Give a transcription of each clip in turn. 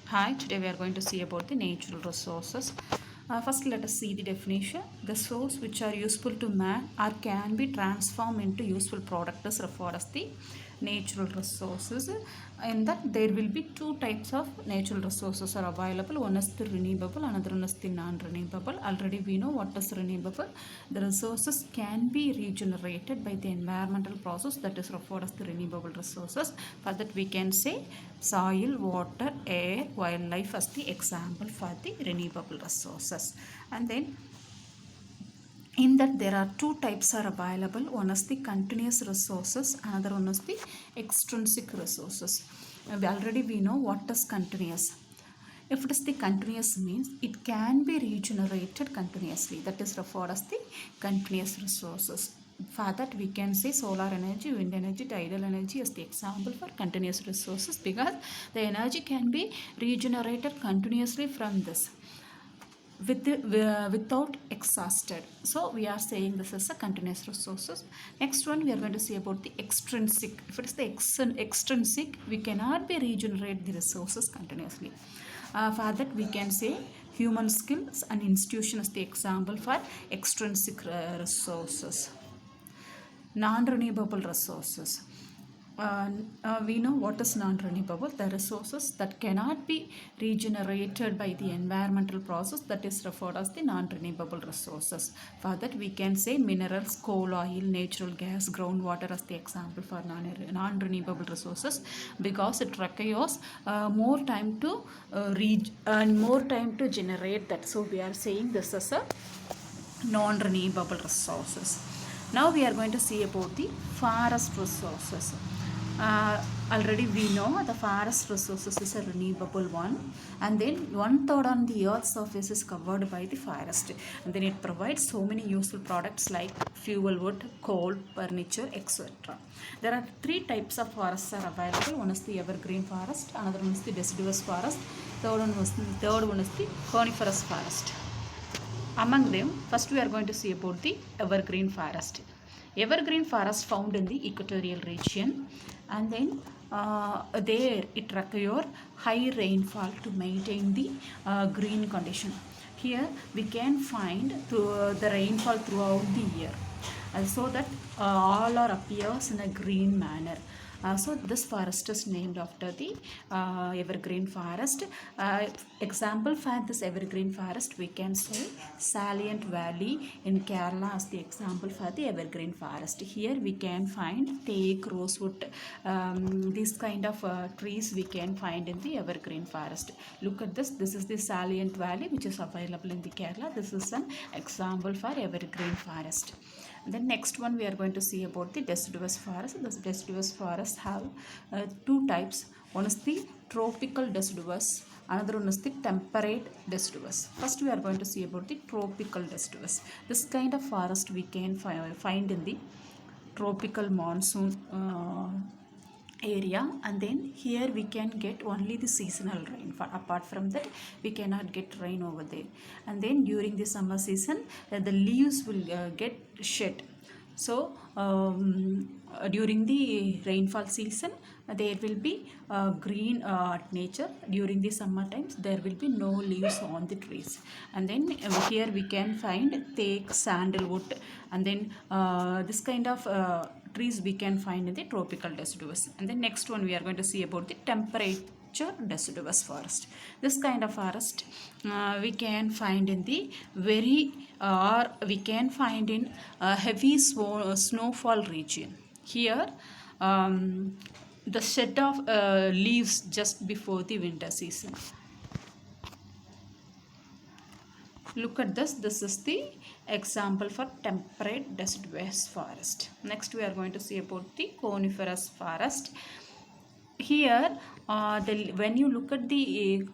Hi, today we are going to see about the natural resources. First, let us see the definition. The source which are useful to man or can be transformed into useful product is referred as the natural resources. In that, there will be two types of natural resources are available. One is the renewable, another one is the non-renewable. Already we know what is renewable. The resources can be regenerated by the environmental process, that is referred as the renewable resources. For that, we can say soil, water, air, wildlife as the example for the renewable resources. And then in that there are two types are available. One is the continuous resources, another one is the extrinsic resources. We know what is continuous. If it is the continuous means it can be regenerated continuously, that is referred as the continuous resources. For that we can say solar energy, wind energy, tidal energy as the example for continuous resources, because the energy can be regenerated continuously from this without exhausted. So we are saying this is a continuous resources. Next one we are going to see about the extrinsic. If it is the extrinsic, we cannot be regenerate the resources continuously. For that we can say human skills and institution as the example for extrinsic resources. Non-renewable resources. We know what is non-renewable, the resources that cannot be regenerated by the environmental process, that is referred as the non-renewable resources. For that we can say minerals, coal, oil, natural gas, groundwater as the example for non-renewable resources, because it requires more time to more time to generate that. So we are saying this is a non-renewable resources. Now we are going to see about the forest resources. Already we know the forest resources is a renewable one, and then 1/3 on the earth's surface is covered by the forest, and then it provides so many useful products like fuel wood, coal, furniture, etc. There are three types of forests are available. One is the evergreen forest, another one is the deciduous forest, third one is the coniferous forest. Among them, first we are going to see about the evergreen forest. Evergreen forest found in the equatorial region, and then there it requires high rainfall to maintain the green condition. Here we can find the rainfall throughout the year, so that all are appears in a green manner. So this forest is named after the evergreen forest. Example for this evergreen forest we can say Salient Valley in Kerala as the example for the evergreen forest. Here we can find teak, rosewood, these kind of trees we can find in the evergreen forest. Look at this. This is the Salient Valley which is available in the Kerala. This is an example for evergreen forest. Then next one we are going to see about the deciduous forest. The deciduous forests have two types. One is the tropical deciduous, another one is the temperate deciduous. First we are going to see about the tropical deciduous. This kind of forest we can find in the tropical monsoon area, and then here we can get only the seasonal rain. Apart from that we cannot get rain over there. And then during the summer season the leaves will get shed. So during the rainfall season there will be green nature. During the summer times there will be no leaves on the trees. And then here we can find teak, sandalwood, and then this kind of trees we can find in the tropical deciduous. And then next one we are going to see about the temperature deciduous forest. This kind of forest we can find in the very or we can find in heavy snowfall region. Here the shed of leaves just before the winter season. Look at this. This is the example for temperate deciduous forest. Next we are going to see about the coniferous forest. Here when you look at the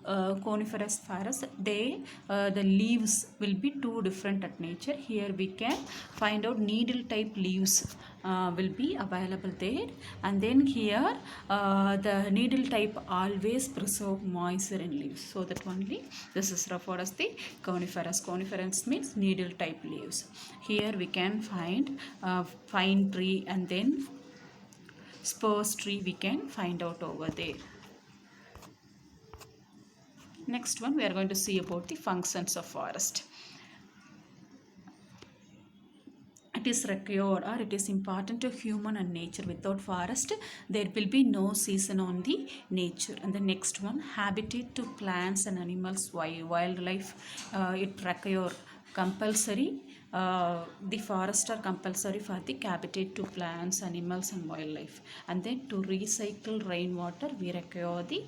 coniferous forest, the leaves will be two different at nature. Here we can find out needle type leaves will be available there, and then here the needle type always preserve moisture in leaves, so that only this is referred as the coniferous. Coniferous means needle type leaves. Here we can find pine tree, and then spruce tree we can find out over there. Next one, we are going to see about the functions of forest. It is required or it is important to human and nature. Without forest, there will be no season on the nature. And the next one, habitat to plants and animals, wildlife. It require compulsory. The forests are compulsory for the habitat to plants, animals and wildlife. And then to recycle rainwater, we require the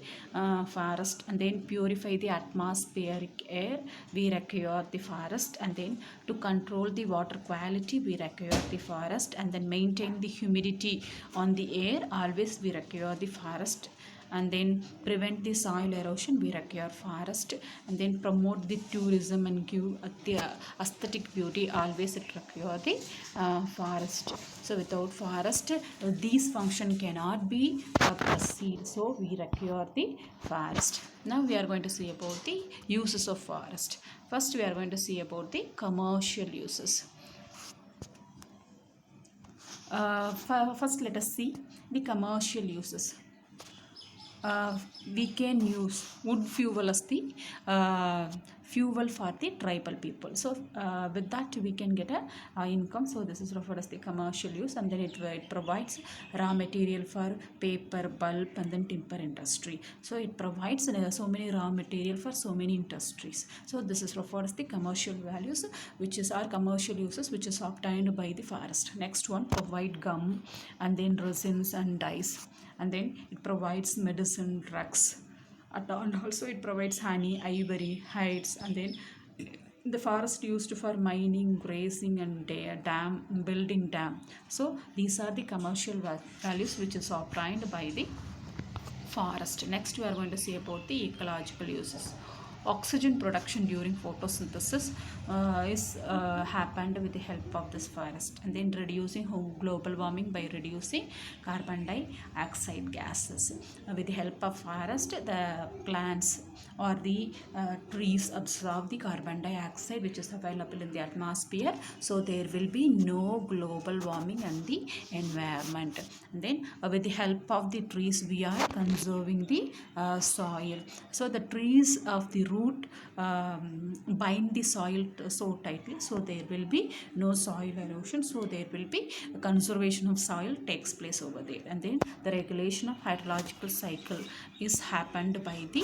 forest. And then purify the atmospheric air, we require the forest. And then to control the water quality, we require the forest. And then maintain the humidity on the air, always we require the forest. And then prevent the soil erosion, we require forest. And then promote the tourism and give the aesthetic beauty, always it require the forest. So without forest, these function cannot be proceed, so we require the forest. Now we are going to see about the uses of forest. First we are going to see about the commercial uses. First let us see the commercial uses. We can use wood fuel as the fuel for the tribal people. So with that we can get a income. So this is referred as the commercial use. And then it provides raw material for paper, pulp and then timber industry. So it provides so many raw material for so many industries. So this is referred as the commercial values, which is our commercial uses, which is obtained by the forest. Next one, provide gum and then resins and dyes. And then it provides medicine, drugs, and also it provides honey, ivory, hides. And then the forest used for mining, grazing and dam building dam. So these are the commercial values which is obtained by the forest. Next we are going to see about the ecological uses. Oxygen production during photosynthesis is happened with the help of this forest. And then reducing global warming by reducing carbon dioxide gases. With the help of forest, the plants or the trees absorb the carbon dioxide which is available in the atmosphere, so there will be no global warming in the environment. And then with the help of the trees, we are conserving the soil. So the trees of the root bind the soil so tightly, so there will be no soil erosion, so there will be conservation of soil takes place over there. And then the regulation of hydrological cycle is happened by the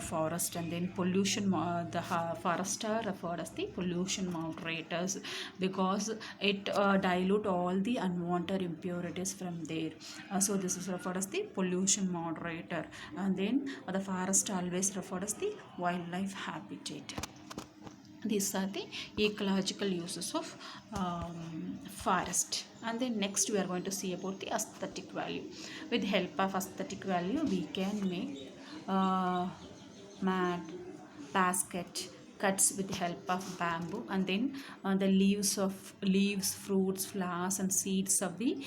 forest. And then pollution, the forest are referred as the pollution moderators because it dilute all the unwanted impurities from there. So this is referred as the pollution moderator. And then the forest always referred as the wildlife habitat. These are the ecological uses of forest. And then next we are going to see about the aesthetic value. With help of aesthetic value, we can make mat, basket, cuts with the help of bamboo. And then the leaves, fruits, flowers and seeds of the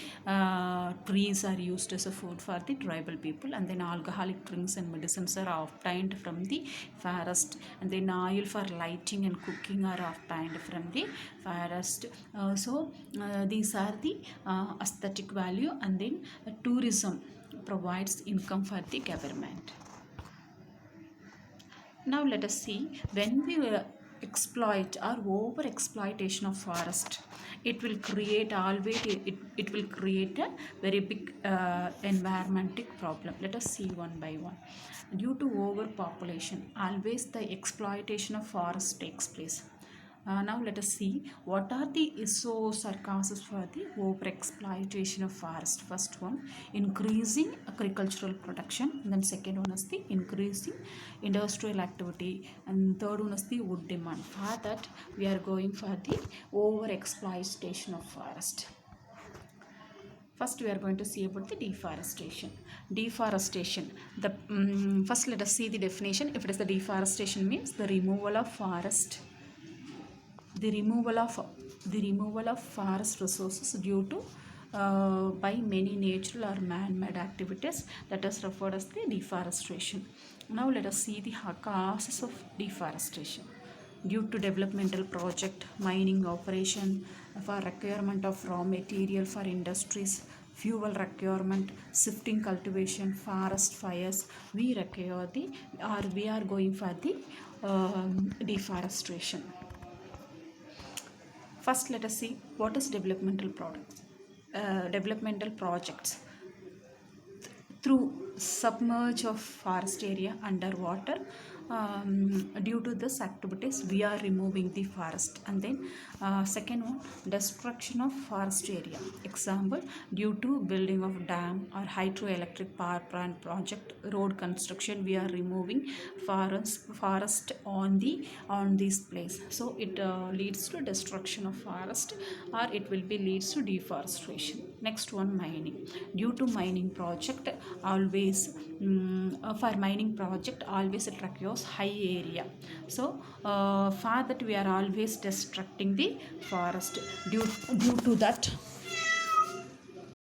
trees are used as a food for the tribal people. And then alcoholic drinks and medicines are obtained from the forest. And then oil for lighting and cooking are obtained from the forest. These are the aesthetic value. And then tourism provides income for the government. Now let us see, when we exploit or over exploitation of forest, it will create it will create a very big environmental problem. Let us see one by one. Due to overpopulation, always the exploitation of forest takes place. Now let us see what are the source or causes for the over exploitation of forest. First one, increasing agricultural production. And then second one is the increasing industrial activity. And third one is the wood demand. For that we are going for the over exploitation of forest. First we are going to see about the deforestation. Deforestation, the first let us see the definition. If it is the deforestation, means the removal of forest, the removal of forest resources due to by many natural or man-made activities, that is referred as the deforestation. Now let us see the causes of deforestation. Due to developmental project, mining operation, for requirement of raw material for industries, fuel requirement, shifting cultivation, forest fires, we require the, or we are going for the deforestation. First, let us see what is developmental projects. Through submerge of forest area underwater, due to this activities we are removing the forest. And then second one, destruction of forest area. Example, due to building of dam or hydroelectric power plant project, road construction, we are removing forest on this place, so it leads to destruction of forest, or it will be leads to deforestation. Next one, mining. Due to mining project, always for mining project always it requires high area, so for that we are always destructing the forest. Due to that,